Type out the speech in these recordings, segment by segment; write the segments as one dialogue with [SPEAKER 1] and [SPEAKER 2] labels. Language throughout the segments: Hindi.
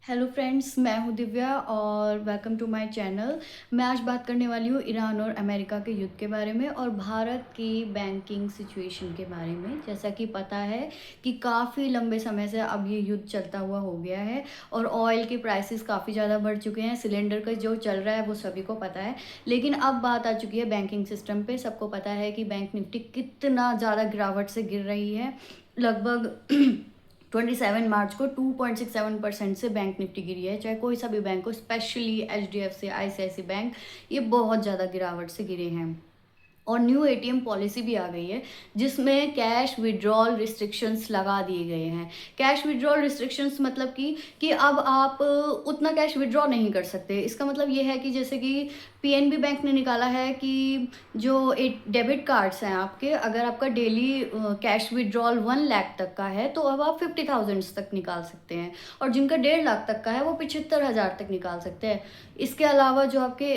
[SPEAKER 1] हेलो फ्रेंड्स, मैं हूं दिव्या और वेलकम टू माय चैनल। मैं आज बात करने वाली हूं ईरान और अमेरिका के युद्ध के बारे में और भारत की बैंकिंग सिचुएशन के बारे में। जैसा कि पता है कि काफ़ी लंबे समय से अब ये युद्ध चलता हुआ हो गया है और ऑयल के प्राइसेस काफ़ी ज़्यादा बढ़ चुके हैं। सिलेंडर का जो चल रहा है वो सभी को पता है, लेकिन अब बात आ चुकी है बैंकिंग सिस्टम पे। सबको पता है कि बैंक निफ्टी कितना ज़्यादा गिरावट से गिर रही है। लगभग 27 मार्च को 2.67% से बैंक निफ्टी गिरी है। चाहे कोई सा भी बैंक हो, स्पेशली HDFC, ICICI बैंक, ये बहुत ज़्यादा गिरावट से गिरे हैं। और न्यू एटीएम पॉलिसी भी आ गई है जिसमें कैश विड्रॉल रिस्ट्रिक्शंस लगा दिए गए हैं। कैश विड्रॉल रिस्ट्रिक्शंस मतलब कि अब आप उतना कैश विड्रॉ नहीं कर सकते। इसका मतलब ये है कि जैसे कि पीएनबी बैंक ने निकाला है कि जो डेबिट कार्ड्स हैं आपके, अगर आपका डेली कैश विड्रॉल 1 लाख तक का है तो अब आप 50,000 तक निकाल सकते हैं, और जिनका 1.5 लाख तक का है वो 75,000 तक निकाल सकते हैं। इसके अलावा जो आपके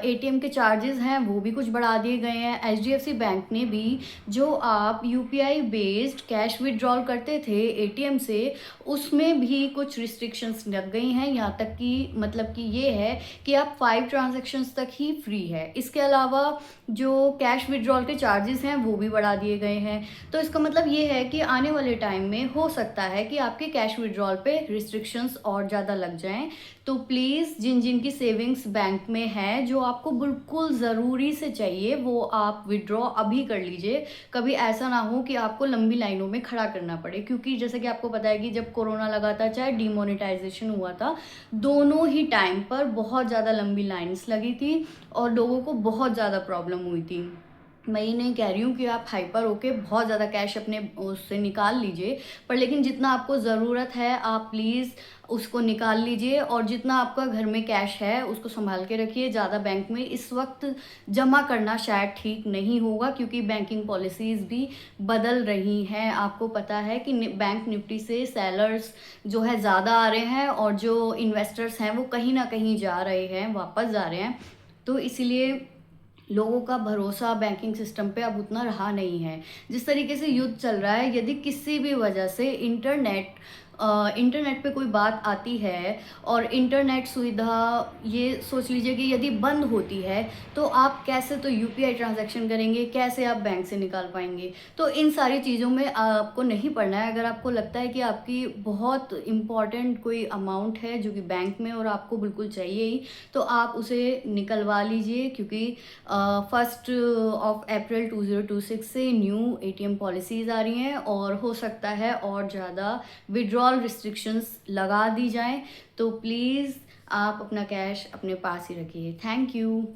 [SPEAKER 1] एटीएम के चार्जेस हैं वो भी कुछ बढ़ा दिए गए हैं। HDFC बैंक ने भी जो आप यूपीआई बेस्ड कैश विड्रॉल करते थे एटीएम से, उसमें भी कुछ रिस्ट्रिक्शंस लग गई हैं। यहाँ तक कि मतलब कि ये है कि आप 5 ट्रांजैक्शंस तक ही फ्री है। इसके अलावा जो कैश विड्रॉल के चार्जेस हैं वो भी बढ़ा दिए गए हैं। तो इसका मतलब ये है कि आने वाले टाइम में हो सकता है कि आपके कैश विड्रॉल पे रिस्ट्रिक्शंस और ज़्यादा लग जाएं। तो प्लीज़ जिन जिन की सेविंग्स बैंक में है, जो आपको बिल्कुल ज़रूरी से चाहिए, वो आप विड्रॉ अभी कर लीजिए। कभी ऐसा ना हो कि आपको लंबी लाइनों में खड़ा करना पड़े, क्योंकि जैसे कि आपको पता है कि जब कोरोना लगा था, चाहे डिमोनेटाइजेशन हुआ था, दोनों ही टाइम पर बहुत ज़्यादा लंबी लाइन्स लगी थी और लोगों को बहुत ज़्यादा प्रॉब्लम हुई थी। मैं ये नहीं कह रही हूँ कि आप हाइपर होके बहुत ज़्यादा कैश अपने उससे निकाल लीजिए, पर लेकिन जितना आपको ज़रूरत है आप प्लीज़ उसको निकाल लीजिए, और जितना आपका घर में कैश है उसको संभाल के रखिए। ज़्यादा बैंक में इस वक्त जमा करना शायद ठीक नहीं होगा, क्योंकि बैंकिंग पॉलिसीज़ भी बदल रही हैं। आपको पता है कि बैंक निफ्टी से सेलर्स जो है ज़्यादा आ रहे हैं और जो इन्वेस्टर्स हैं वो कहीं ना कहीं जा रहे हैं, वापस जा रहे हैं। तो इसीलिए लोगों का भरोसा बैंकिंग सिस्टम पे अब उतना रहा नहीं है। जिस तरीके से युद्ध चल रहा है, यदि किसी भी वजह से इंटरनेट पे कोई बात आती है और इंटरनेट सुविधा, ये सोच लीजिए कि यदि बंद होती है, तो आप कैसे तो यूपीआई ट्रांजैक्शन करेंगे, कैसे आप बैंक से निकाल पाएंगे। तो इन सारी चीज़ों में आपको नहीं पड़ना है। अगर आपको लगता है कि आपकी बहुत इम्पॉर्टेंट कोई अमाउंट है जो कि बैंक में और आपको बिल्कुल चाहिए ही, तो आप उसे निकलवा लीजिए, क्योंकि 1 अप्रैल 2026 से न्यू एटीएम पॉलिसीज़ आ रही हैं और हो सकता है और ज़्यादा विड्रॉल रिस्ट्रिक्शंस लगा दी जाएं। तो प्लीज़ आप अपना कैश अपने पास ही रखिए। Thank you.